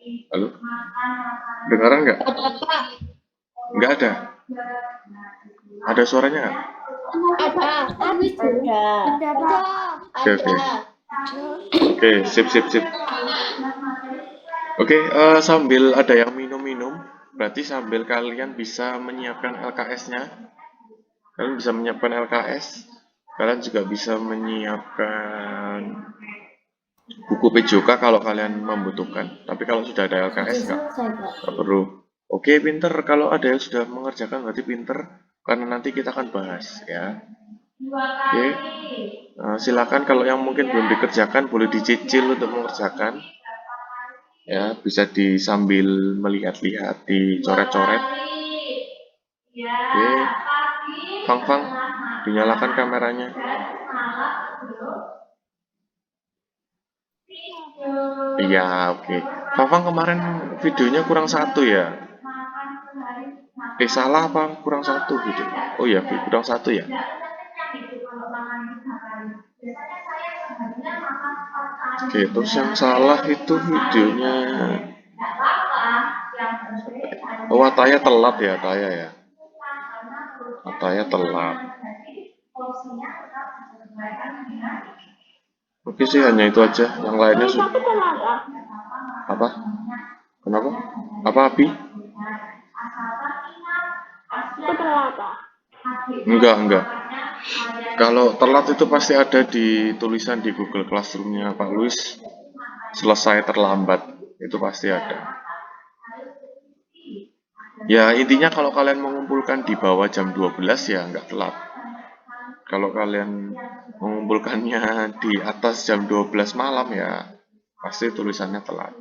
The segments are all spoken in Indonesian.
Halo, dengaran nggak? Ada Pak. Nggak ada. Ada suaranya nggak? Ada. Ada. Ada, Ada. Pak. Oke, oke. Ada. Oke, sip, sip, sip. Oke, sambil ada yang minum-minum, berarti sambil kalian bisa menyiapkan LKS-nya. Kalian bisa menyiapkan LKS. Kalian juga bisa menyiapkan buku PJOK kalau kalian membutuhkan. Tapi kalau sudah ada LKS, nggak perlu. Oke, pinter. Kalau ada yang sudah mengerjakan berarti pinter. Karena nanti kita akan bahas, ya. Oke, silakan kalau yang mungkin belum dikerjakan boleh dicicil untuk mengerjakan. Ya, bisa sambil melihat-lihat, dicoret-coret. Oke, Fang, dinyalakan kameranya. Iya, oke. Fang kemarin videonya kurang satu ya? Salah apa kurang satu video? Oh ya, kurang satu ya? Oke, terus yang salah itu videonya. Oh, Ataya telat ya, Ataya ya. Ataya telat. Oke sih, hanya itu aja. Yang lainnya sudah. Apa? Kenapa? Apa, Abi? Enggak. Kalau telat itu pasti ada di tulisan di Google Classroom-nya Pak Luis. Selesai terlambat. Itu pasti ada. Ya, intinya kalau kalian mengumpulkan di bawah jam 12 ya nggak telat. Kalau kalian mengumpulkannya di atas jam 12 malam ya pasti tulisannya telat.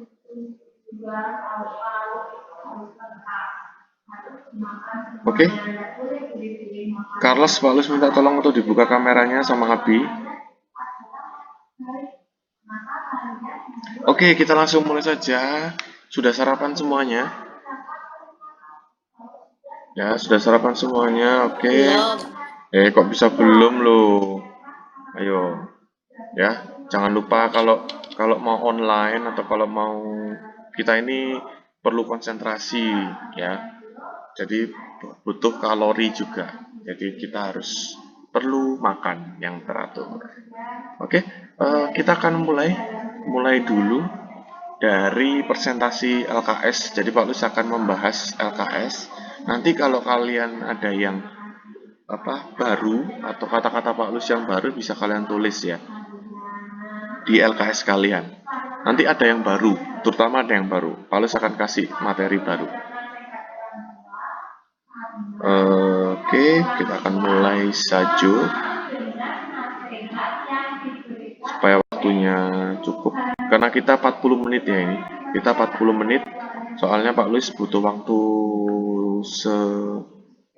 Oke. Carlos, Pak Luis minta tolong untuk dibuka kameranya sama Abi. Oke, kita langsung mulai saja. Sudah sarapan semuanya? Ya, sudah sarapan semuanya. Oke. Belum. Kok bisa belum loh? Ayo. Ya, jangan lupa kalau kalau mau online atau kalau mau kita ini perlu konsentrasi ya. Jadi butuh kalori juga. Jadi kita harus perlu makan yang teratur. Oke, kita akan mulai dulu dari presentasi LKS. Jadi Pak Lus akan membahas LKS. Nanti kalau kalian ada yang baru atau kata-kata Pak Lus yang baru bisa kalian tulis ya di LKS kalian. Nanti ada yang baru, terutama ada yang baru. Pak Lus akan kasih materi baru. Oke, kita akan mulai saja supaya waktunya cukup. Karena kita 40 menit ya ini. Kita 40 menit. Soalnya Pak Luis butuh waktu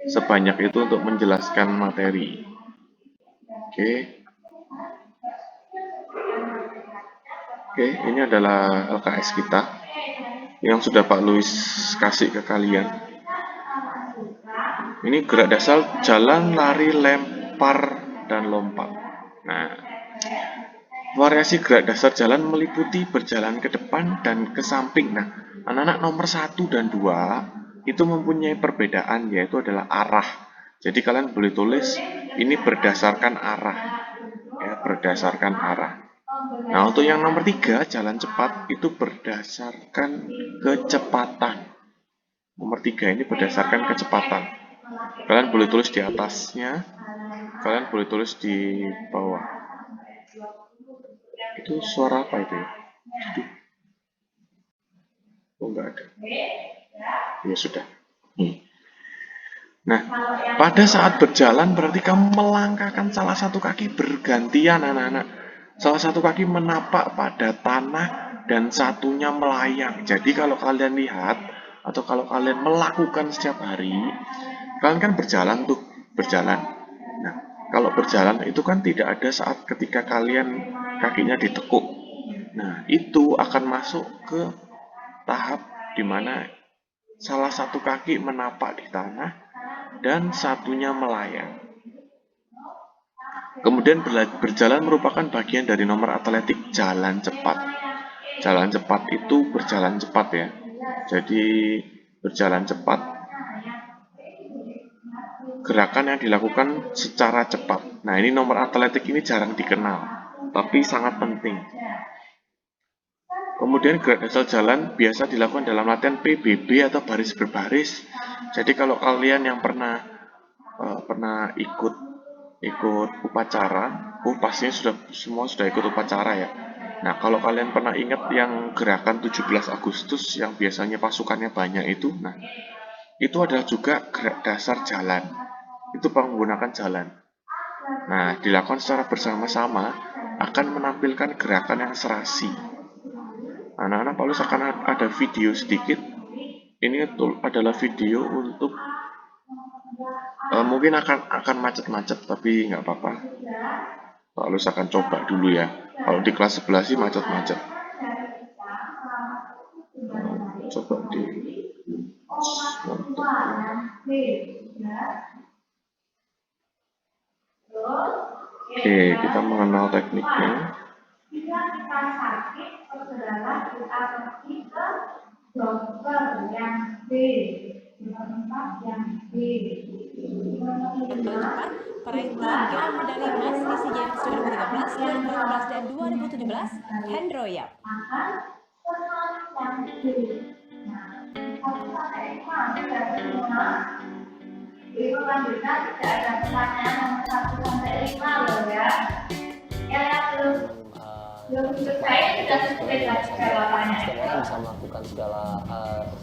sebanyak itu untuk menjelaskan materi. Oke. Oke, ini adalah LKS kita yang sudah Pak Luis kasih ke kalian. Ini gerak dasar jalan, lari, lempar, dan lompat. Nah, variasi gerak dasar jalan meliputi berjalan ke depan dan ke samping. Nah, anak-anak nomor 1 dan 2 itu mempunyai perbedaan, yaitu adalah arah. Jadi kalian boleh tulis ini berdasarkan arah. Ya, berdasarkan arah. Nah, untuk yang nomor 3, jalan cepat, itu berdasarkan kecepatan. Nomor 3 ini berdasarkan kecepatan. Kalian boleh tulis di atasnya, kalian boleh tulis di bawah. Itu suara apa itu ya? Oh, enggak ada. Ya sudah. Nah, pada saat berjalan berarti kamu melangkahkan salah satu kaki bergantian anak-anak. Salah satu kaki menapak pada tanah dan satunya melayang. Jadi kalau kalian lihat atau kalau kalian melakukan setiap hari, kalian kan berjalan tuh, berjalan. Nah, kalau berjalan itu kan tidak ada saat ketika kalian kakinya ditekuk. Nah, itu akan masuk ke tahap di mana salah satu kaki menapak di tanah dan satunya melayang. Kemudian berjalan merupakan bagian dari nomor atletik jalan cepat. Jalan cepat itu berjalan cepat ya. Jadi berjalan cepat, gerakan yang dilakukan secara cepat. Nah, ini nomor atletik ini jarang dikenal, tapi sangat penting. Kemudian gerak dasar jalan biasa dilakukan dalam latihan PBB atau baris berbaris. Jadi kalau kalian yang pernah ikut upacara, pastinya semua sudah ikut upacara ya. Nah, kalau kalian pernah ingat yang gerakan 17 Agustus yang biasanya pasukannya banyak itu, nah, itu adalah juga gerak dasar jalan. Itu menggunakan jalan. Nah, dilakukan secara bersama-sama akan menampilkan gerakan yang serasi. Anak-anak Paulus akan ada video sedikit. Ini adalah video untuk mungkin akan macet-macet, tapi nggak apa-apa. Paulus akan coba dulu ya. Kalau di kelas 11 sih macet-macet. Coba di Oke, kita mengenal tekniknya. Jika kita sakit, saudara kita pergi ke dokter yang B, di tempat yang B. Jalan cepat, peraih 3 medali emas di SEA Games 2013, 2015, dan 2017, Hendro Yap. Itu lanjutkan tidak ada pertanyaan nomor 1 sampai 5 loh ya. Belum selesai sudah selesai jawabannya. Setiap orang bisa melakukan segala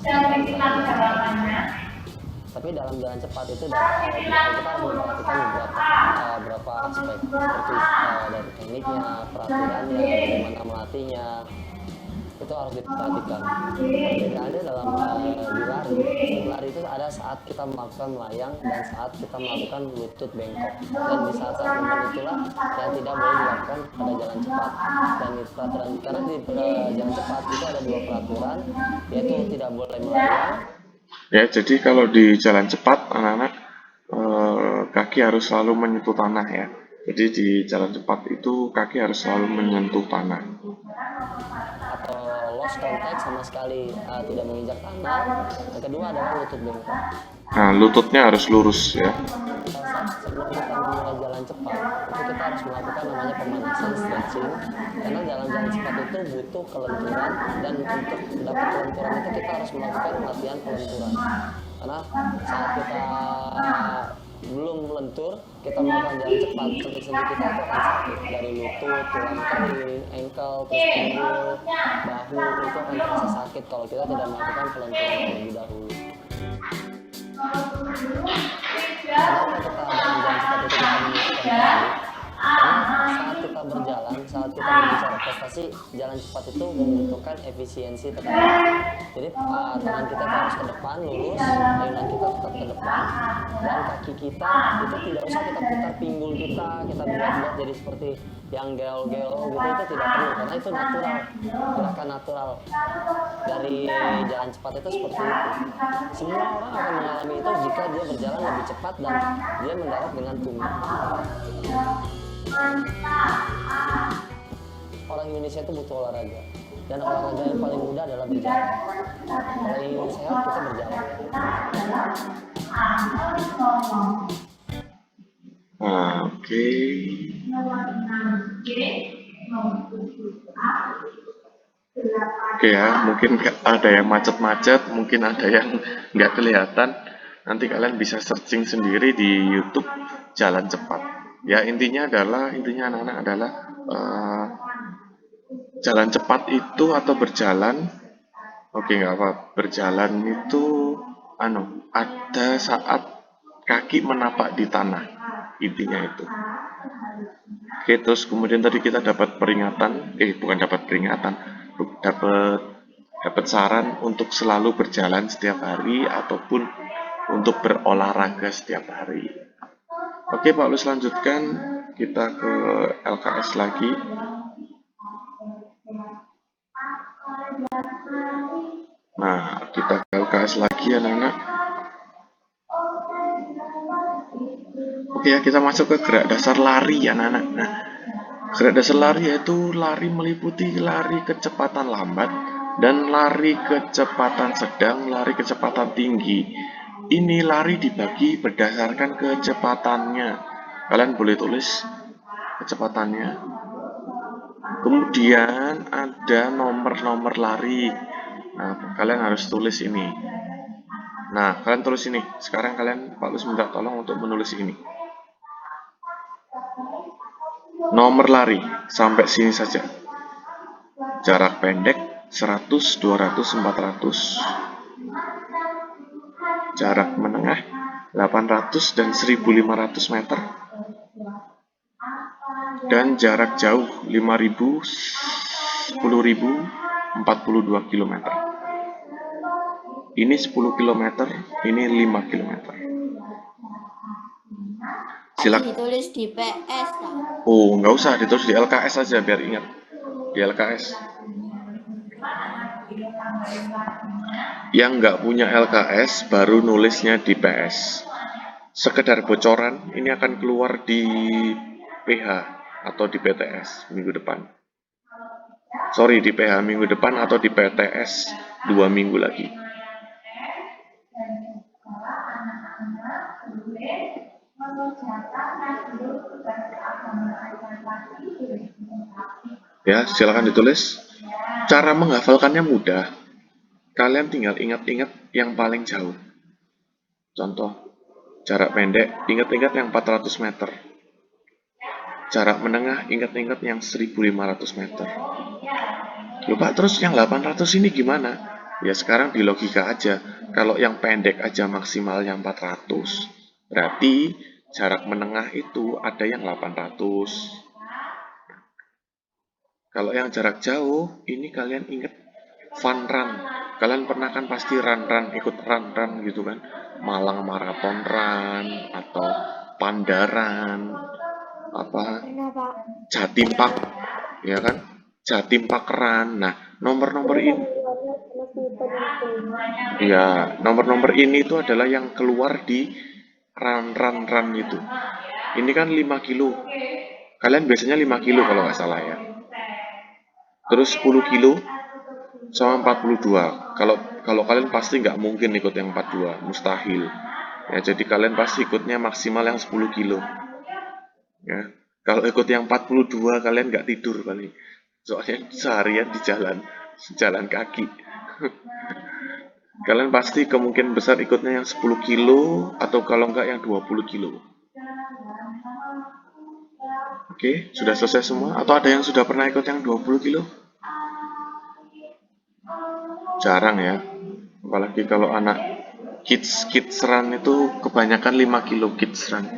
Sudah minimal jawabannya. tapi dalam jalan cepat itu kita harus memperhatikan beberapa aspek seperti dari tekniknya, peraturannya, bagaimana melatihnya, itu harus diperhatikan. Misalnya dalam lari itu ada saat kita melakukan melayang dan saat kita melakukan lutut bengkok, dan di saat-saat momen itulah yang tidak boleh dilakukan pada jalan cepat. Dan itu peraturan, karena di jalan cepat itu ada 2 peraturan, yaitu tidak boleh melayang. Ya, jadi kalau di jalan cepat, anak-anak kaki harus selalu menyentuh tanah ya. Jadi di jalan cepat itu kaki harus selalu menyentuh tanah. Atau lost contact sama sekali, tidak menginjak tanah. Yang kedua adalah lutut bengkok. Nah, lututnya harus lurus ya. Sebelum kita mulai jalan cepat, itu kita harus melakukan namanya pemanasan stretching, karena jalan-jalan cepat itu butuh kelenturan, dan untuk dapat kelenturan itu kita harus melakukan latihan kelenturan. Karena saat kita belum lentur, kita melakukan jalan cepat, sendi-sendi kita itu akan sakit, dari lutut, tulang kering, ankle, terus pinggul, bahu, itu akan terasa sakit kalau kita tidak melakukan kelenturan terlebih dahulu. Kenapa kita dalam jalan cepat itu kita menunjukkan teknik? Karena saat kita berjalan, saat kita berbicara prestasi, jalan cepat itu membutuhkan efisiensi tekanan. Jadi tangan kita harus ke depan, lurus, ayunan kita tetap ke depan, dan kaki kita itu tidak usah kita putar pinggul kita buat jadi seperti yang gel-gel gitu, itu tidak perlu, karena itu natural, gerakan natural dari jalan cepat itu seperti itu. Semua orang akan mengalami itu jika dia berjalan lebih cepat dan dia mendarat dengan tumit. Orang Indonesia itu butuh olahraga, dan olahraga yang paling mudah adalah berjalan. Kalau ingin sehat, kita berjalan. Oke. Oke ya, mungkin ada yang macet-macet, mungkin ada yang nggak kelihatan. Nanti kalian bisa searching sendiri di YouTube jalan cepat. Ya, intinya anak-anak adalah jalan cepat itu atau berjalan. Oke, nggak apa, berjalan itu ada saat kaki menapak di tanah, intinya itu. Oke, terus kemudian tadi kita dapat peringatan, dapat saran untuk selalu berjalan setiap hari ataupun untuk berolahraga setiap hari. Oke, Pak Lus lanjutkan, kita ke LKS lagi. Nah, kita ke LKS lagi anak-anak. Oke ya, kita masuk ke gerak dasar lari anak-anak. Nah, Gradasi lari yaitu lari meliputi lari kecepatan lambat dan lari kecepatan sedang, lari kecepatan tinggi. Ini lari dibagi berdasarkan kecepatannya. Kalian boleh tulis kecepatannya. Kemudian ada nomor-nomor lari. Nah, kalian harus tulis ini. Nah, kalian tulis ini. Sekarang kalian Pak Lus minta tolong untuk menulis ini. Nomor lari sampai sini saja. Jarak pendek 100, 200, 400. Jarak menengah 800 dan 1500 meter. Dan jarak jauh 5000, 10.000, 42 km. Ini 10 km, ini 5 km. Silakan. Ditulis di PS tak? Oh, nggak usah, ditulis di LKS aja biar ingat. Di LKS. Yang nggak punya LKS baru nulisnya di PS. Sekedar bocoran, ini akan keluar di PH atau di PTS minggu depan. Sorry, di PH minggu depan atau di PTS 2 minggu lagi. Ya, silakan ditulis. Cara menghafalkannya mudah. Kalian tinggal ingat-ingat yang paling jauh. Contoh, jarak pendek, ingat-ingat yang 400 meter. Jarak menengah, ingat-ingat yang 1500 meter. Lupa terus yang 800 ini gimana? Ya sekarang di logika aja. Kalau yang pendek aja maksimalnya 400. Berarti jarak menengah itu ada yang 800. Kalau yang jarak jauh, ini kalian ingat fun run. Kalian pernah kan pasti run-run, ikut run-run gitu kan. Malang Marathon Run, atau Pandaran, apa, Jatim Park, ya kan? Jatim Park Run. Nah, nomor-nomor ini, ya, nomor-nomor ini itu adalah yang keluar di run-run itu. Ini kan 5 kilo. Kalian biasanya 5 kilo kalau nggak salah ya. Terus 10 kilo sama 42. Kalau kalian pasti nggak mungkin ikut yang 42, mustahil. Ya, jadi kalian pasti ikutnya maksimal yang 10 kilo. Ya. Kalau ikut yang 42 kalian nggak tidur paling. Soalnya seharian di jalan kaki. Kalian pasti kemungkinan besar ikutnya yang 10 kilo atau kalau nggak yang 20 kilo. Oke, sudah selesai semua? Atau ada yang sudah pernah ikut yang 20 kilo? Jarang ya. Apalagi kalau anak kids run itu kebanyakan 5 kilo kids run.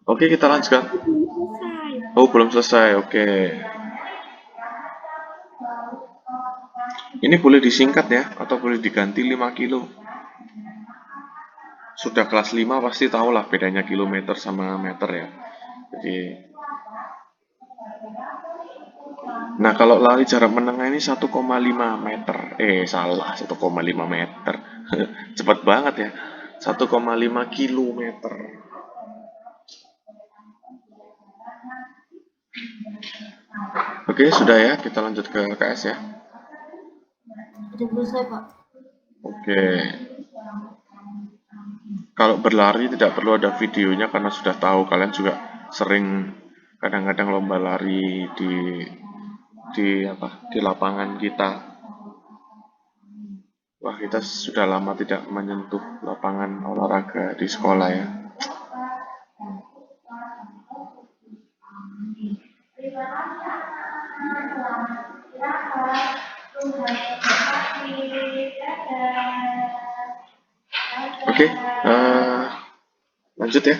Oke, kita lanjutkan. Oh, belum selesai. Oke. Ini boleh disingkat ya, atau boleh diganti 5 kilo. Sudah kelas 5 pasti tahu lah bedanya kilometer sama meter ya. Jadi, nah kalau lari jarak menengah ini 1,5 meter. Salah, 1,5 meter. Cepat banget ya. 1,5 kilometer. Oke, sudah ya. Kita lanjut ke KS ya. Sudah selesai Pak. Oke. Kalau berlari tidak perlu ada videonya karena sudah tahu kalian juga sering kadang-kadang lomba lari di lapangan kita. Wah, kita sudah lama tidak menyentuh lapangan olahraga di sekolah ya. Oke, lanjut ya.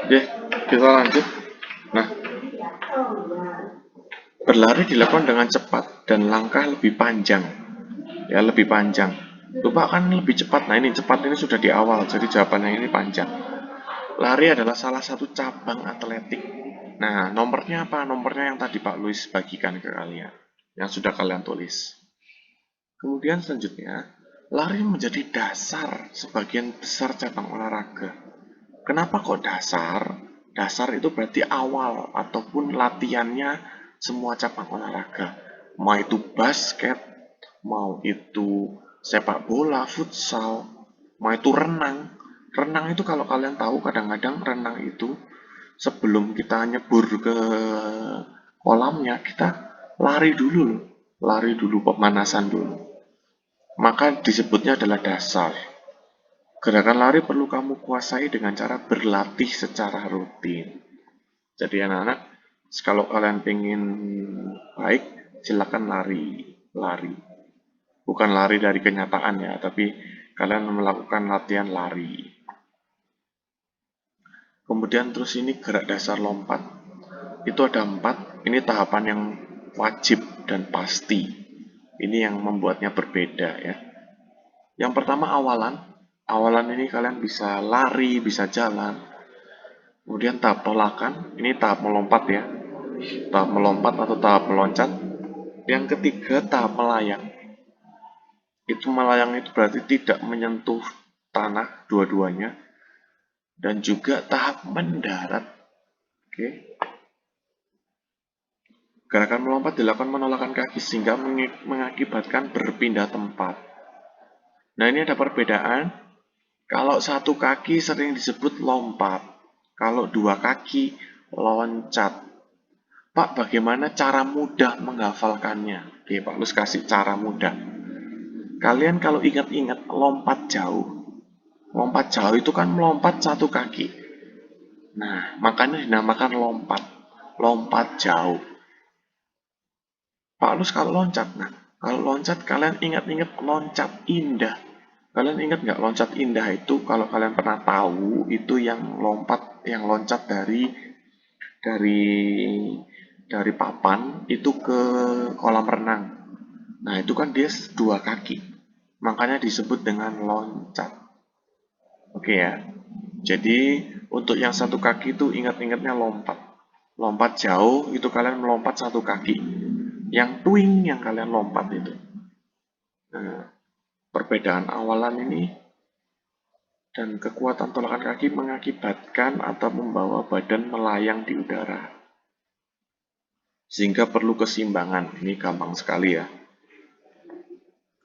Oke, kita lanjut. Nah, berlari dilakukan dengan cepat dan langkah lebih panjang. Ya, lebih panjang. Lupa kan lebih cepat. Nah, ini cepat ini sudah di awal, jadi jawabannya ini panjang. Lari adalah salah satu cabang atletik. Nah, nomornya apa? Nomornya yang tadi Pak Luis bagikan ke kalian, yang sudah kalian tulis. Kemudian selanjutnya, lari menjadi dasar sebagian besar cabang olahraga. Kenapa kok dasar? Dasar itu berarti awal ataupun latihannya semua cabang olahraga. Mau itu basket, mau itu sepak bola, futsal, mau itu renang. Renang itu kalau kalian tahu kadang-kadang renang itu sebelum kita nyebur ke kolamnya kita lari dulu loh. Lari dulu pemanasan dulu. Maka disebutnya adalah dasar. Gerakan lari perlu kamu kuasai dengan cara berlatih secara rutin. Jadi anak-anak, kalau kalian pengen baik, silakan lari. Lari. Bukan lari dari kenyataan ya, tapi kalian melakukan latihan lari. Kemudian terus ini gerak dasar lompat. Itu ada 4, ini tahapan yang wajib dan pasti. Ini yang membuatnya berbeda ya. Yang pertama awalan. Awalan ini kalian bisa lari, bisa jalan. Kemudian tahap tolakan, ini tahap melompat ya. Tahap melompat atau tahap meloncat. Yang ketiga tahap melayang. Itu melayang itu berarti tidak menyentuh tanah dua-duanya. Dan juga tahap mendarat. Oke. Gerakan melompat dilakukan menolakkan kaki sehingga mengakibatkan berpindah tempat. Nah ini ada perbedaan. Kalau satu kaki sering disebut lompat. Kalau 2 kaki loncat. Pak, bagaimana cara mudah menghafalkannya? Oke, Pak Lus kasih cara mudah. Kalian kalau ingat-ingat lompat jauh. Lompat jauh itu kan melompat satu kaki. Nah, makanya dinamakan lompat. Lompat jauh. Pak Lus kalau loncat, nah, kalau loncat kalian ingat-ingat loncat indah. Kalian ingat nggak loncat indah itu kalau kalian pernah tahu itu yang lompat, yang loncat dari papan itu ke kolam renang. Nah itu kan dia 2 kaki, makanya disebut dengan loncat. Oke ya. Jadi untuk yang 1 kaki itu ingat-ingatnya lompat. Lompat jauh itu kalian melompat 1 kaki. Yang twing yang kalian lompat itu. Nah, perbedaan awalan ini dan kekuatan tolakan kaki mengakibatkan atau membawa badan melayang di udara. Sehingga perlu keseimbangan. Ini gampang sekali ya.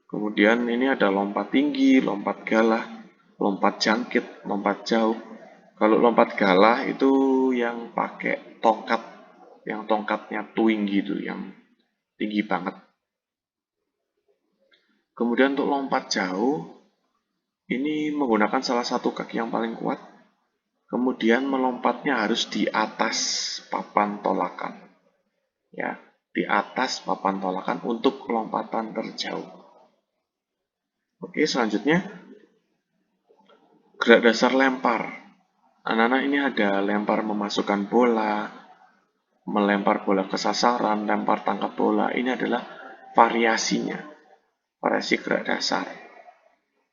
Kemudian ini ada lompat tinggi, lompat galah, lompat jangkit, lompat jauh. Kalau lompat galah itu yang pakai tongkat, yang tongkatnya twing gitu, yang tinggi banget. Kemudian untuk lompat jauh, ini menggunakan salah satu kaki yang paling kuat. Kemudian melompatnya harus di atas papan tolakan. Ya, di atas papan tolakan untuk lompatan terjauh. Oke, selanjutnya gerak dasar lempar. Anak-anak ini ada lempar memasukkan bola, melempar bola ke sasaran, lempar tangkap bola. Ini adalah variasinya, variasi gerak dasar.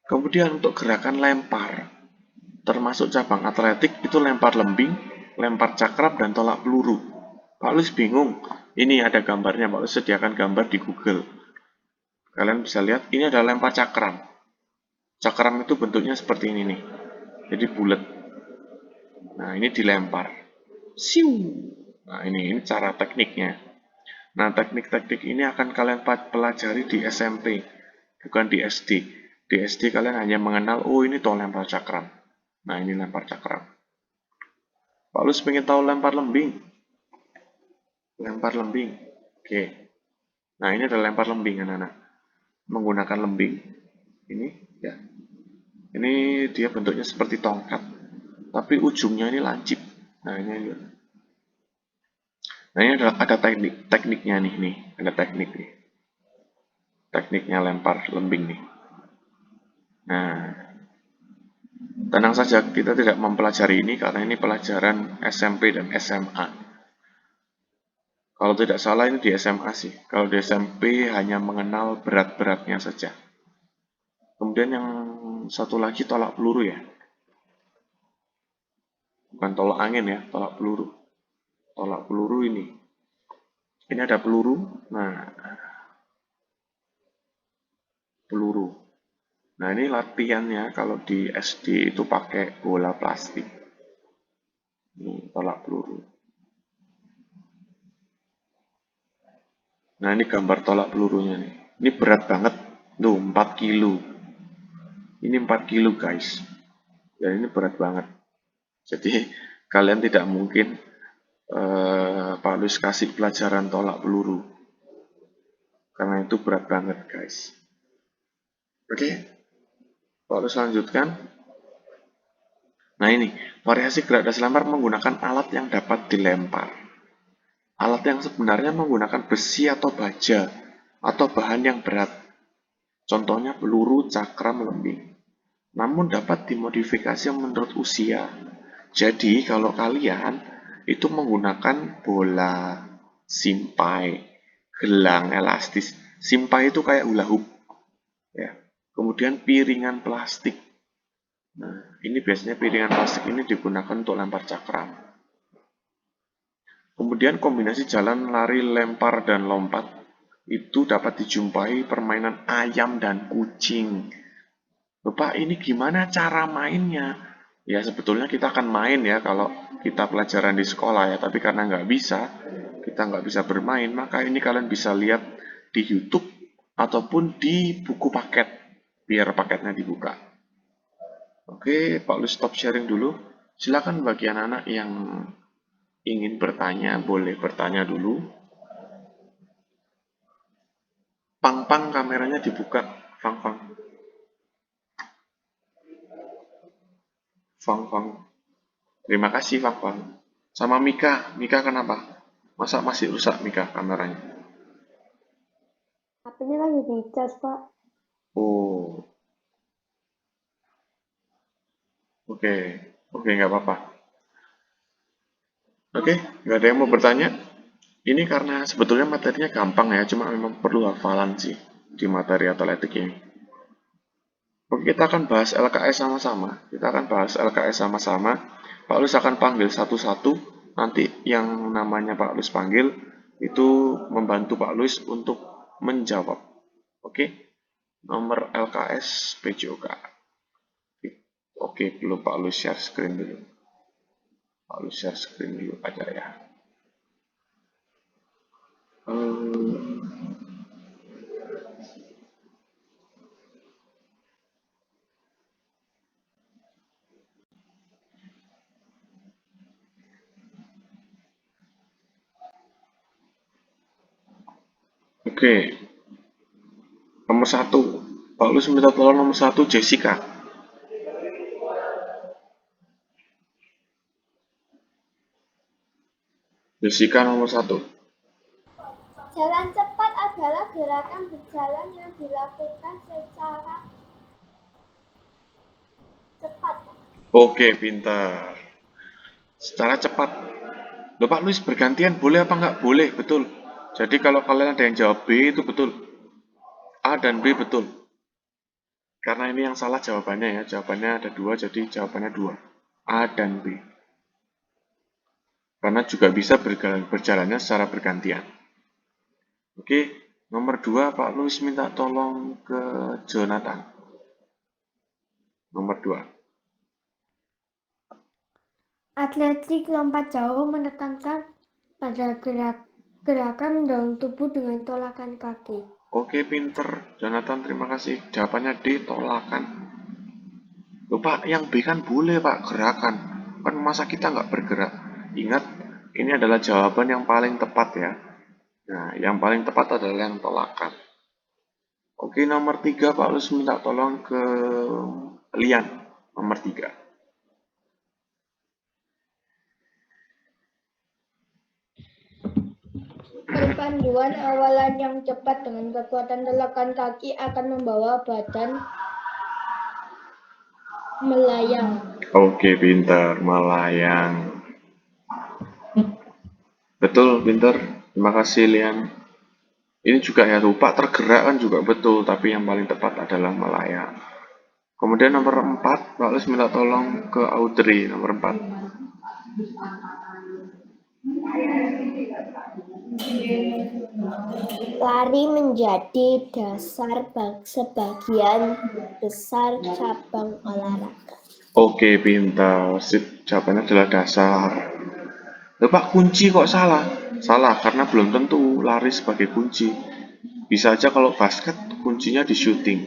Kemudian untuk gerakan lempar, termasuk cabang atletik itu lempar lembing, lempar cakrab, dan tolak peluru. Pak Lus bingung, ini ada gambarnya, Pak Lus sediakan gambar di Google. Kalian bisa lihat, ini ada lempar cakram. Cakram itu bentuknya seperti ini nih, jadi bulat. Nah ini dilempar. Siu. Nah ini cara tekniknya. Nah teknik-teknik ini akan kalian pelajari di SMP, bukan di SD. Di SD kalian hanya mengenal, oh ini toh lempar cakram. Nah ini lempar cakram. Pak Lus pengen tahu lempar lembing. Lempar lembing. Oke. Nah ini ada lempar lembing anak-anak. Menggunakan lembing. Ini ya. Ini dia bentuknya seperti tongkat. Tapi ujungnya ini lancip. Nah ini ada tekniknya nih, ada teknik nih. Tekniknya lempar lembing nih. Nah, tenang saja kita tidak mempelajari ini karena ini pelajaran SMP dan SMA. Kalau tidak salah ini di SMA sih. Kalau di SMP hanya mengenal berat-beratnya saja. Kemudian yang satu lagi tolak peluru ya. Bukan tolak angin ya, tolak peluru. Tolak peluru ini. Ini ada peluru. Nah, peluru. Nah ini latihannya kalau di SD itu pakai bola plastik. Ini tolak peluru. Nah, ini gambar tolak pelurunya nih. Ini berat banget. Tuh, 4 kilo. Ini 4 kilo, guys. Dan ini berat banget. Jadi, kalian tidak mungkin Pak Luis kasih pelajaran tolak peluru. Karena itu berat banget, guys. Oke, Pak Luis lanjutkan. Nah, ini. Variasi gerak das lempar menggunakan alat yang dapat dilempar. Alat yang sebenarnya menggunakan besi atau baja, atau bahan yang berat. Contohnya peluru, cakram, lembing. Namun dapat dimodifikasi menurut usia. Jadi kalau kalian itu menggunakan bola, simpai, gelang, elastis. Simpai itu kayak hula hoop. Ya. Kemudian piringan plastik. Nah, ini biasanya piringan plastik ini digunakan untuk lempar cakram. Kemudian kombinasi jalan, lari, lempar, dan lompat itu dapat dijumpai permainan ayam dan kucing. Bapak, ini gimana cara mainnya? Ya, sebetulnya kita akan main ya kalau kita pelajaran di sekolah ya, tapi karena kita nggak bisa bermain, maka ini kalian bisa lihat di YouTube ataupun di buku paket, biar paketnya dibuka. Oke, Pak Lu stop sharing dulu. Silakan bagi anak-anak yang ingin bertanya, boleh bertanya dulu. Pang-pang kameranya dibuka, Fang-fang. Fang-fang. Terima kasih, Fang-fang. Sama Mika. Mika kenapa? Masa masih rusak Mika kameranya? HP-nya lagi dicas, Pak. Oh. Oke. Oke, nggak apa-apa. Oke, nggak ada yang mau bertanya? Ini karena sebetulnya materinya gampang ya, cuma memang perlu hafalan sih di materi atletik ini. Oke, kita akan bahas LKS sama-sama. Kita akan bahas LKS sama-sama. Pak Lus akan panggil satu-satu. Nanti yang namanya Pak Lus panggil itu membantu Pak Lus untuk menjawab. Oke, nomor LKS PJOK. Oke, belum Pak Lus share screen dulu. Pak Lus share screen dulu aja ya. Oke, nomor 1. Pak Lus minta tolong nomor 1 Jessica. Jessica nomor 1. Jalan cepat adalah gerakan berjalan yang dilakukan secara cepat. Oke, pintar. Secara cepat. Loh Pak Luis, bergantian boleh apa nggak? Boleh, betul. Jadi kalau kalian ada yang jawab B itu betul. A dan B betul. Karena ini yang salah jawabannya ya. Jawabannya ada 2, jadi jawabannya 2. A dan B. Karena juga bisa berjalannya secara bergantian. Oke, nomor 2 Pak Luis minta tolong ke Jonathan. Nomor 2. Atletik lompat jauh menekankan pada gerakan mendorong tubuh dengan tolakan kaki. Oke, pinter. Jonathan, terima kasih. Jawabannya D, tolakan. Loh Pak, yang B kan boleh Pak, gerakan. Kan masa kita nggak bergerak? Ingat, ini adalah jawaban yang paling tepat ya. Nah, yang paling tepat adalah yang tolakan. Oke, nomor 3 Pak Lus minta tolong ke Lian. Nomor 3. Perpanduan awalan yang cepat dengan kekuatan tolakan kaki akan membawa badan melayang. Oke, pintar. Melayang. Betul, pintar. Terima kasih, Lian. Ini juga ya, lupa tergerak kan juga betul, tapi yang paling tepat adalah melayang. Kemudian nomor 4, Pak Lus minta tolong ke Audrey, nomor 4. Lari menjadi dasar sebagian besar cabang olahraga. Oke, pintar. Sip, jawabannya adalah dasar. Loh, Pak, kunci kok salah? Salah, karena belum tentu lari sebagai kunci. Bisa aja kalau basket, kuncinya di shooting.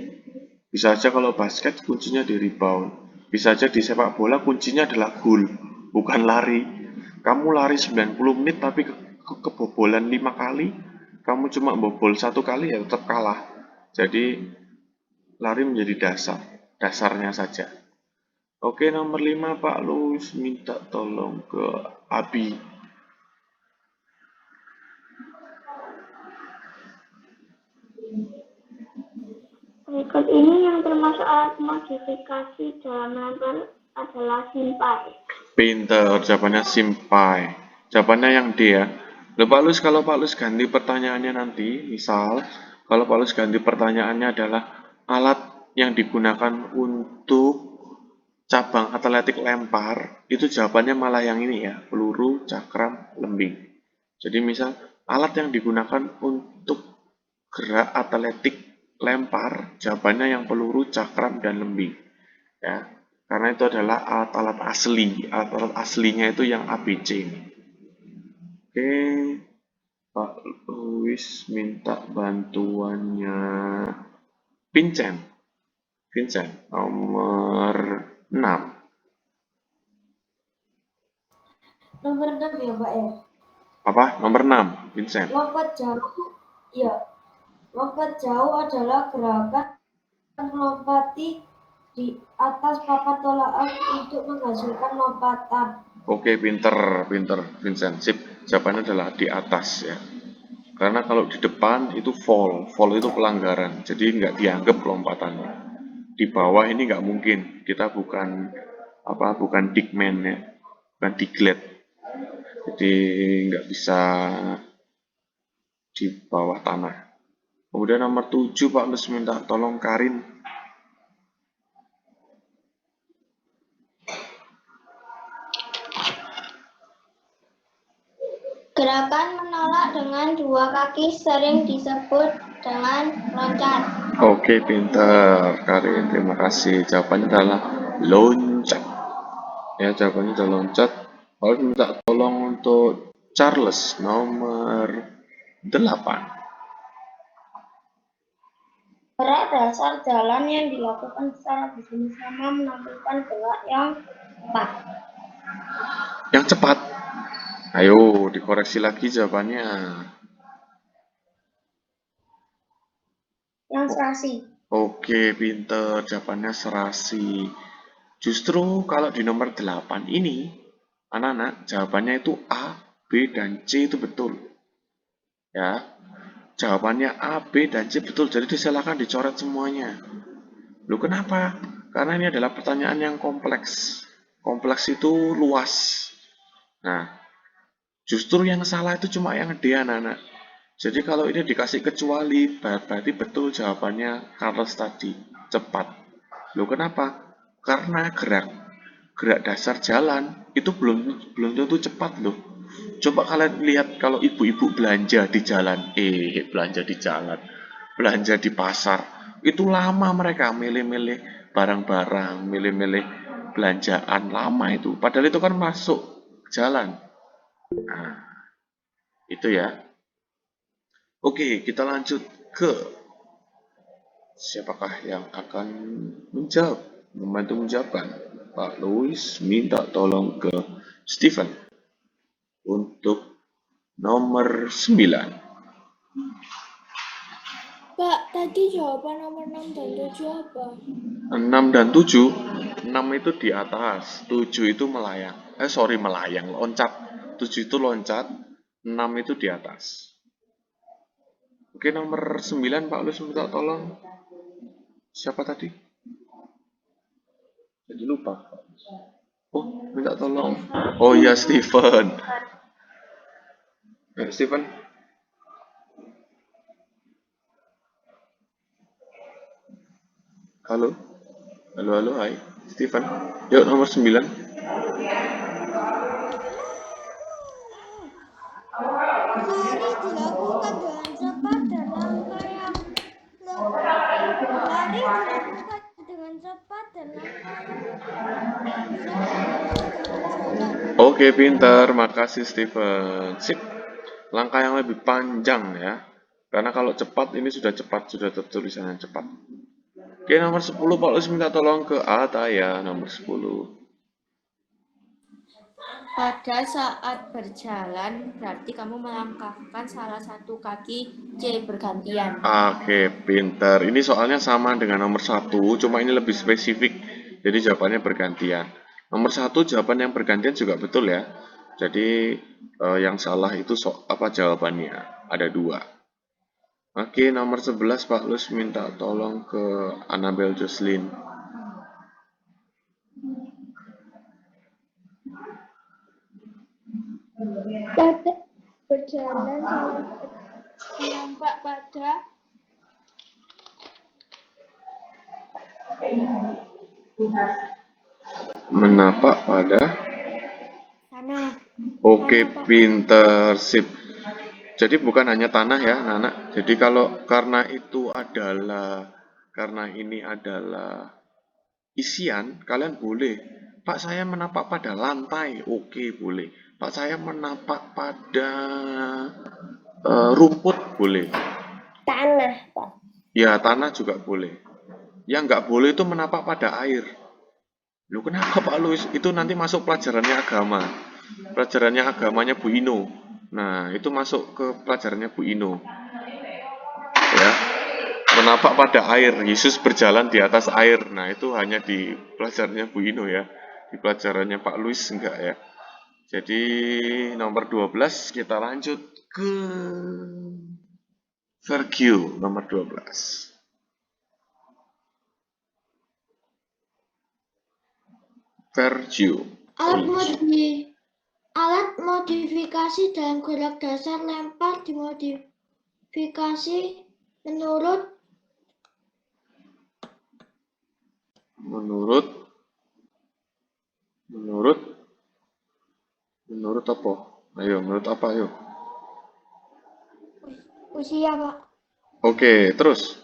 Bisa aja kalau basket, kuncinya di rebound. Bisa aja di sepak bola, kuncinya adalah gol, bukan lari. Kamu lari 90 menit tapi kebobolan 5 kali, kamu cuma bobol 1 kali ya tetap kalah. Jadi, lari menjadi dasarnya saja. Oke, nomor 5 Pak Lus minta tolong ke Abi. Berikut ini yang termasuk alat modifikasi dalam melempar adalah simpai. Pinter, jawabannya simpai. Jawabannya yang D ya. Loh Pak Lus, kalau Pak Lus ganti pertanyaannya nanti, misal, kalau Pak Lus ganti pertanyaannya adalah alat yang digunakan untuk cabang atletik lempar, itu jawabannya malah yang ini ya, peluru, cakram, lembing. Jadi misal, alat yang digunakan untuk gerak atletik lempar, jawabannya yang peluru, cakram, dan lembing. Ya, karena itu adalah alat-alat asli. Alat-alat aslinya itu yang ABC. Oke, Pak Luis minta bantuannya Vincent. Vincent, nomor 6. Nomor 6 ya, Pak ya. Apa? Nomor 6, Vincent. Lompat jauh, ya. Lompat jauh adalah gerakan melompati di atas papan tolak untuk menghasilkan lompatan. Oke, pinter, pinter, Vincent. Sip, jawabannya adalah di atas ya. Karena kalau di depan itu fall itu pelanggaran, jadi nggak dianggap lompatannya. Di bawah ini nggak mungkin, kita bukan digman ya, bukan diglet, jadi nggak bisa di bawah tanah. Kemudian nomor 7 Pak Lus minta tolong Karin. Gerakan menolak dengan dua kaki sering disebut dengan loncat. Oke, pinter Karin, terima kasih. Jawabannya adalah loncat. Ya, jawabannya adalah loncat. Lalu minta tolong untuk Charles nomor 8. Gerak dasar jalan yang dilakukan secara bersama-sama menampilkan gerak yang cepat. Yang cepat. Ayo, dikoreksi lagi jawabannya. Yang serasi. Oke, pinter. Jawabannya serasi. Justru kalau di nomor 8 ini, anak-anak, jawabannya itu A, B, dan C itu betul. Ya, jawabannya A, B, dan C betul. Jadi silakan dicoret semuanya. Loh, kenapa? Karena ini adalah pertanyaan yang kompleks. Kompleks itu luas. Nah, justru yang salah itu cuma yang D, anak-anak. Jadi kalau ini dikasih kecuali, berarti betul jawabannya Carlos tadi, cepat. Loh, kenapa? Karena gerak dasar jalan itu belum tentu cepat loh. Coba kalian lihat kalau ibu-ibu belanja di jalan, belanja di jalan, belanja di pasar, itu lama mereka milih-milih barang-barang, milih-milih belanjaan lama itu. Padahal itu kan masuk jalan. Nah, itu ya. Oke, kita lanjut ke siapakah yang akan membantu menjawabkan. Pak Louis minta tolong ke Steven untuk nomor 9. Pak, tadi jawaban nomor 6 dan 7 apa? 6 dan 7, 6 itu di atas, 7 itu melayang. Melayang, loncat. 7 itu loncat, 6 itu di atas. Oke, nomor 9 Pak Louis minta tolong. Siapa tadi? Jadi lupa. Oh, minta tolong. Oh iya, Steven. Steven. Halo. Halo, hai. Steven. Yuk, nomor 9. Lari dilakukan dengan cepat dan langkah yang lari dilakukan dengan cepat dan langkah yang Oke, pinter. Makasih, Steven. Sip. Langkah yang lebih panjang ya. Karena kalau cepat, ini sudah cepat. Sudah tertulisannya cepat. Oke, nomor 10. Pak Lus minta tolong ke Ataya. Nomor 10. Pada saat berjalan, berarti kamu melangkahkan salah satu kaki C bergantian. Oke, pinter. Ini soalnya sama dengan nomor 1, cuma ini lebih spesifik. Jadi jawabannya bergantian. Nomor 1 jawaban yang bergantian juga betul ya. Jadi yang salah itu apa jawabannya? Ada 2. Oke, nomor 11 Pak Lus minta tolong ke Annabel Jocelyn. Pada berjalan menampak pada Menapak pada. Tanah. Oke, pinter, sip. Jadi bukan hanya tanah ya, anak. Jadi karena ini adalah isian, kalian boleh. Pak, saya menapak pada lantai. Oke, boleh. Pak, saya menapak pada rumput, boleh. tanah, Pak. Ya, tanah juga boleh. Yang nggak boleh itu menapak pada air. Loh, kenapa Pak Luis? Itu nanti masuk pelajarannya agama. Pelajarannya agamanya Bu Ino. Nah, itu masuk ke pelajarannya Bu Ino. Ya, menapak pada air. Yesus berjalan di atas air. Nah, itu hanya di pelajarannya Bu Ino ya. Di pelajarannya Pak Luis enggak ya. Jadi nomor 12 kita lanjut ke Vergil nomor 12. Vergil. Alat modifikasi dalam gerak dasar lempar dimodifikasi menurut apa? Ayo, menurut apa ayo? Usia, Pak. Oke, terus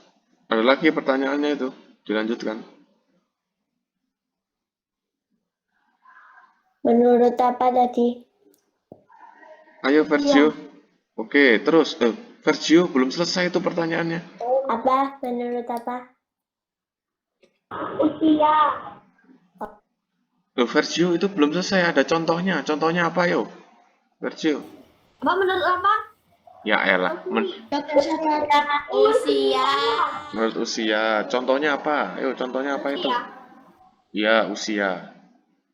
ada lagi pertanyaannya itu. Dilanjutkan. Menurut apa tadi? Ayo Vergil. Oke, terus Vergil belum selesai itu pertanyaannya. Apa? Menurut apa? usia. Vergil itu belum selesai, ada contohnya. Contohnya apa yo? Vergil. Apa menurut apa? Ya elah, Usia. menurut usia. Contohnya apa? Ayo, contohnya apa itu? Ya, usia.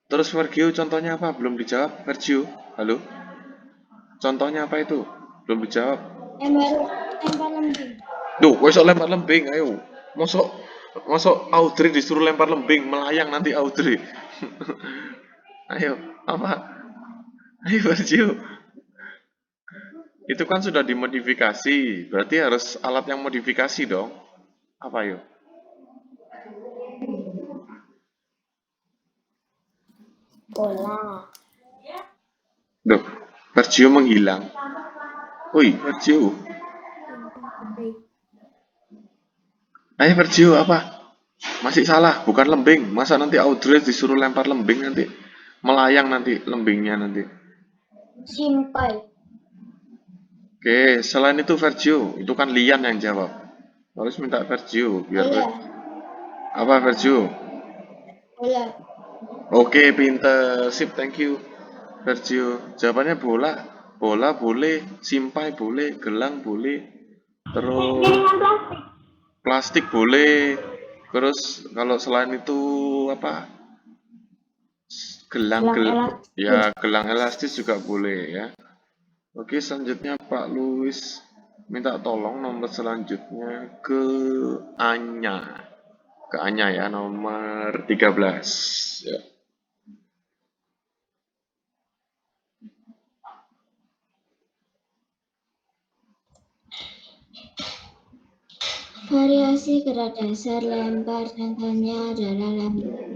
Terus Vergil contohnya apa? Belum dijawab. Vergil, halo? Contohnya apa itu? Belum dijawab. Lempar lembing. Duh, wes lempar lembing, ayo. Masuk Audrey disuruh lempar lembing, melayang nanti Audrey. Ayo, apa? Ayo Vergil. Itu kan sudah dimodifikasi, berarti harus alat yang modifikasi dong. Apa yuk? Bola. Duh, Vergil menghilang. Woi, Vergil. Ayo Vergil apa? Masih salah, bukan lembing. Masa nanti Audrey disuruh lempar lembing nanti? Melayang nanti lembingnya nanti. Simpai. Oke, selain itu Vergil, itu kan Lian yang jawab. Harus minta Vergil biar apa Vergil? Bola. Oke, pinter. Sip, thank you. Vergil. Jawabannya bola. Bola boleh, simpai boleh, gelang boleh. Terus plastik boleh. Terus kalau selain itu apa? Gelang ya, gelang elastis juga boleh ya. Oke, selanjutnya Pak Luis minta tolong nomor selanjutnya ke Anya. Ke Anya ya, nomor 13. Ya. Variasi gerak dasar lempar contohnya adalah lempar.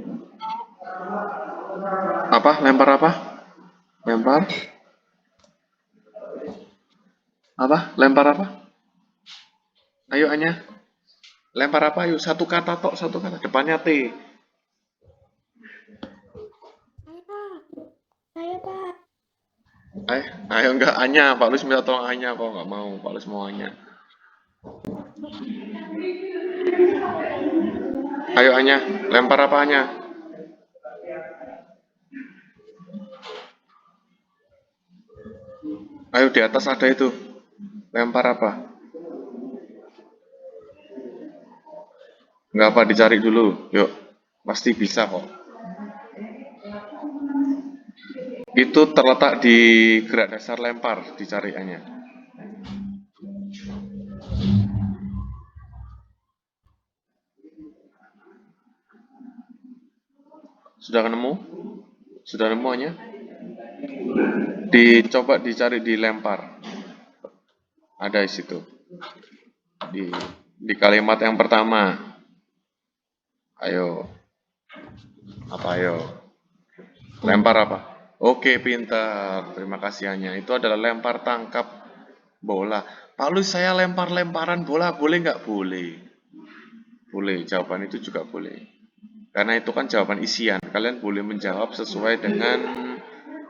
Apa? Lempar apa? Lempar? Apa? Lempar apa? Ayo Anya. Lempar apa? Ayo satu kata tok, satu kata. Depannya T. Pak. Ayo enggak Anya, Pak Lus minta tolong Anya kok nggak mau, Pak Lus mau Anya. Ayo Anya, lempar apa Anya? Ayo di atas ada itu. Lempar apa? Enggak apa, dicari dulu. Yuk, pasti bisa kok. Itu terletak di gerak dasar lempar, dicari Anya. Sudah nemu? Sudah nemu Anya? Dicoba dicari di lempar. Ada di situ. Di kalimat yang pertama. Ayo. Apa ayo? Lempar apa? Oke, pintar. Terima kasih Anya. Itu adalah lempar tangkap bola. Pak Lus, saya lempar-lemparan bola, boleh nggak? Boleh. Boleh, jawaban itu juga boleh. Karena itu kan jawaban isian. Kalian boleh menjawab sesuai dengan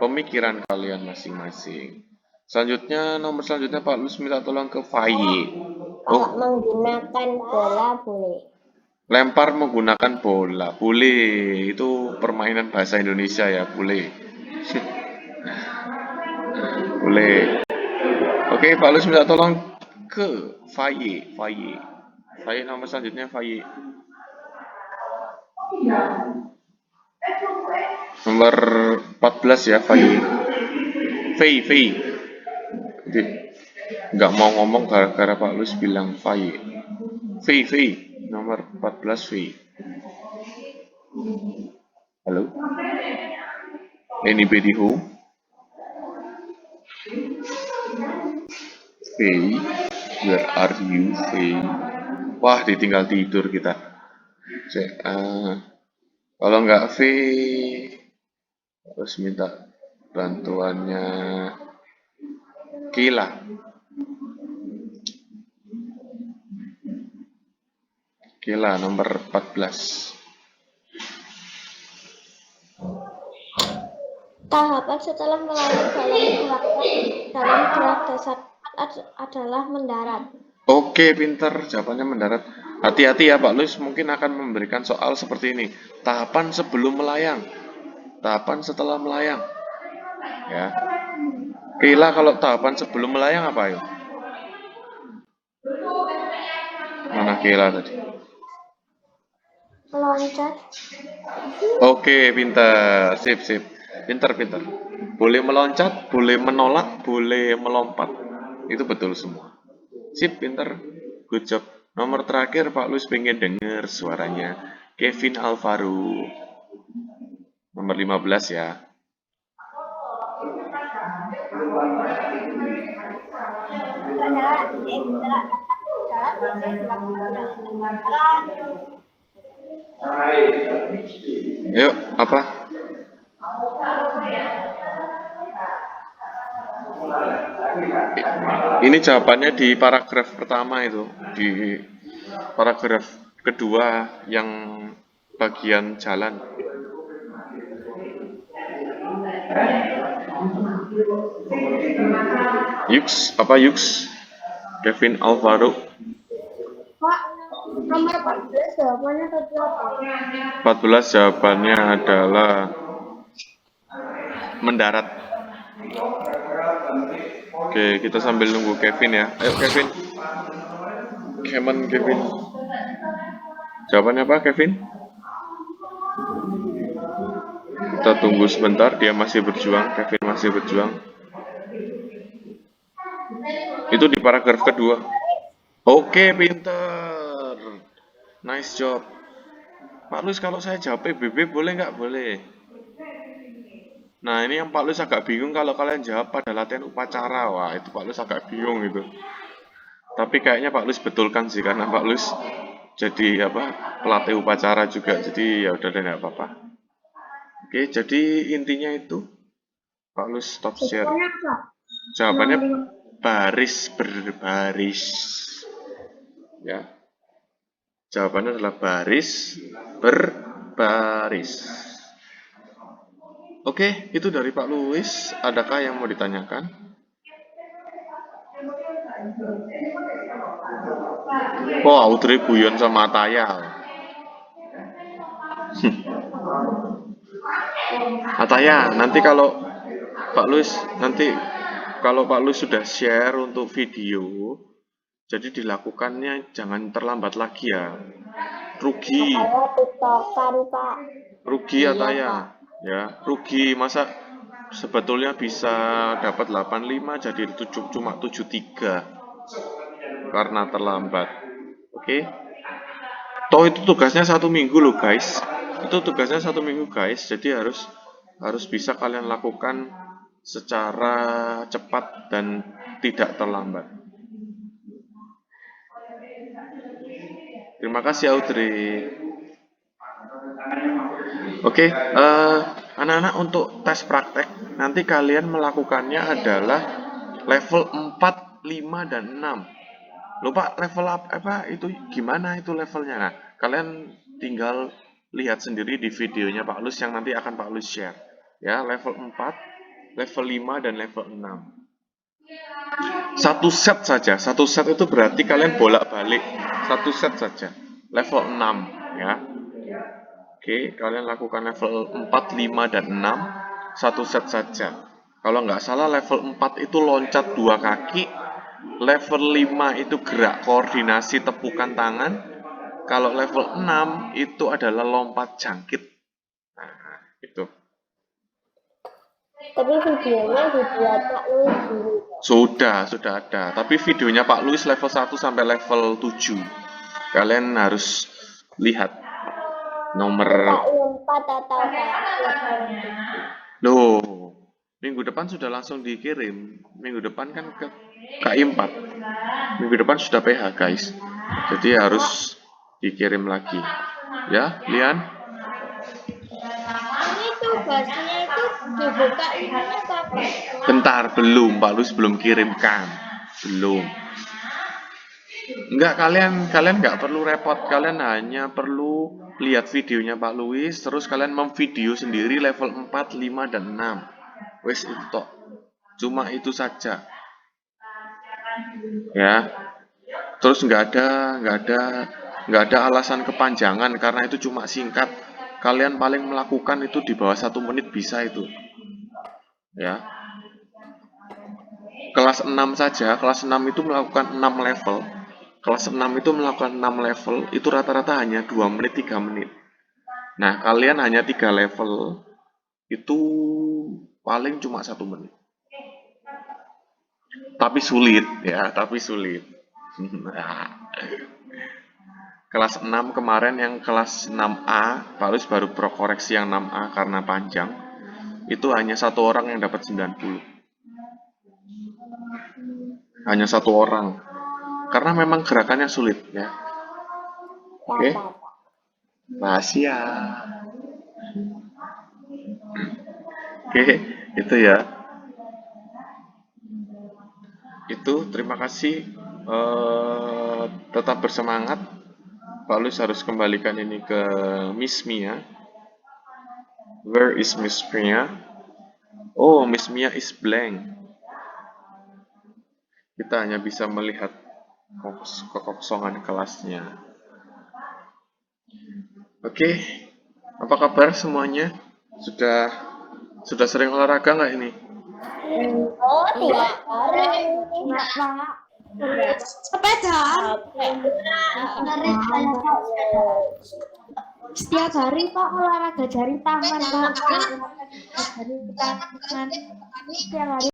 pemikiran kalian masing-masing. Selanjutnya, nomor selanjutnya Pak Lus minta tolong ke Faye. Kalau menggunakan bola boleh. Lempar menggunakan bola. Boleh. Itu permainan bahasa Indonesia ya, boleh. Boleh. Oke, Pak Lus minta tolong ke Faye. Faye nomor selanjutnya Faye. Nomor 14 ya, Faye. Faye. Nggak mau ngomong gara-gara Pak Lus bilang Faye. Faye. Nomor 14 Faye. Halo? Anybody home? Faye, where are you, Faye? Wah, ditinggal tidur kita. Kalau nggak Faye, terus minta bantuannya Kila. Kila nomor 14. Tahapan setelah melayang dalam gerak dasar adalah mendarat. Oke, pinter. Jawabannya mendarat. Hati-hati ya Pak Lus, mungkin akan memberikan soal seperti ini. Tahapan sebelum melayang. Tahapan setelah melayang. Ya. Kila kalau tahapan sebelum melayang apa yuk? Mana Kila tadi? Meloncat. Oke, pinter. Sip. Pinter. Boleh meloncat, boleh menolak, boleh melompat. Itu betul semua. Sip, pinter. Good job. Nomor terakhir Pak Lus pengen denger suaranya Kevin Alvaro. Nomor 15 ya. Yuk, apa? Ini jawabannya di paragraf pertama itu, di paragraf kedua yang bagian jalan. Yuks? Kevin Alvaro. Pak, nomor 14 jawabannya tadi apa? 14 jawabannya adalah mendarat. Oke, kita sambil nunggu Kevin ya. Ayo Kevin. Kevin. Jawabannya apa Kevin? Kita tunggu sebentar, dia masih berjuang, Kevin masih berjuang. Itu di paragraf kedua. Oke, pinter. Nice job. Pak Lus, kalau saya jawab PBB boleh nggak? Boleh. Nah, ini yang Pak Lus agak bingung kalau kalian jawab pada latihan upacara. Wah, itu Pak Lus agak bingung gitu. Tapi kayaknya Pak Lus betulkan sih, karena Pak Lus jadi pelatih upacara juga. Jadi ya udah deh, nggak apa-apa. Oke, jadi intinya itu Pak Lus stop share. Jawabannya baris berbaris. Ya. Jawabannya adalah baris berbaris. Oke, itu dari Pak Luis. Adakah yang mau ditanyakan? Oh, Audrey guyon sama Ataya. Ataya, nanti kalau Pak Luis, nanti kalau Pak Luis sudah share untuk video, jadi dilakukannya jangan terlambat lagi ya. Rugi, Saya tiktokan, Pak. rugi Ataya. Ya, rugi. Masa sebetulnya bisa dapat 85 jadi cuma 73 karena terlambat. Oke? Toh itu tugasnya 1 minggu loh guys. Itu tugasnya 1 minggu guys. Jadi harus bisa kalian lakukan secara cepat dan tidak terlambat. Terima kasih Audrey. Oke, anak-anak untuk tes praktek nanti kalian melakukannya adalah level 4, 5, dan 6. Lupa level apa itu gimana itu levelnya. Nah, kalian tinggal lihat sendiri di videonya Pak Lus yang nanti akan Pak Lus share. Ya, level 4, level 5, dan level 6. Satu set saja. Satu set itu berarti kalian bolak-balik. Satu set saja. Level 6 ya. Oke, kalian lakukan level 4, 5, dan 6 satu set saja. Kalau nggak salah level 4 itu loncat 2 kaki, level 5 itu gerak koordinasi tepukan tangan, kalau level 6 itu adalah lompat jangkit. Nah, itu. Tapi videonya dibuat Pak Luis dulu. Sudah ada. Tapi videonya Pak Luis level 1 sampai level 7. Kalian harus lihat nomor. K4 atau Loh, minggu depan sudah langsung dikirim. Minggu depan kan ke KI 4. Minggu depan sudah PH guys. Jadi harus dikirim lagi. Ya, Lian? Ini tugasnya itu dibuka ininya kapan? Bentar, belum. Pak Luis belum kirimkan. Belum. Enggak, kalian nggak perlu repot. Kalian hanya perlu lihat videonya Pak Luis, terus kalian memvideo sendiri level 4, 5, dan 6. Wes itu toh. Cuma itu saja. Ya. Terus nggak ada alasan kepanjangan karena itu cuma singkat. Kalian paling melakukan itu di bawah 1 menit bisa itu. Ya. Kelas 6 saja, kelas 6 itu melakukan 6 level. Kelas 6 itu melakukan 6 level, itu rata-rata hanya 2 menit, 3 menit. Nah, kalian hanya 3 level, itu paling cuma 1 menit. Tapi sulit, ya, tapi sulit. Kelas 6 kemarin yang kelas 6A, Pak Luis baru koreksi yang 6A karena panjang. Itu hanya 1 orang yang dapat 90. Hanya 1 orang. Karena memang gerakannya sulit ya. Oke. Rahasia. Oke, itu ya. Itu terima kasih. Tetap bersemangat. Pak Luis harus kembalikan ini ke Miss Mia. Where is Miss Mia? Oh, Miss Mia is blank. Kita hanya bisa melihat kekosongan kelasnya. Oke, apa kabar semuanya? Sudah sering olahraga nggak ini? Oh, tidak. Sepeda. Setiap hari Pak olahraga jari tangan, Pak. Jari tangan. Setiap hari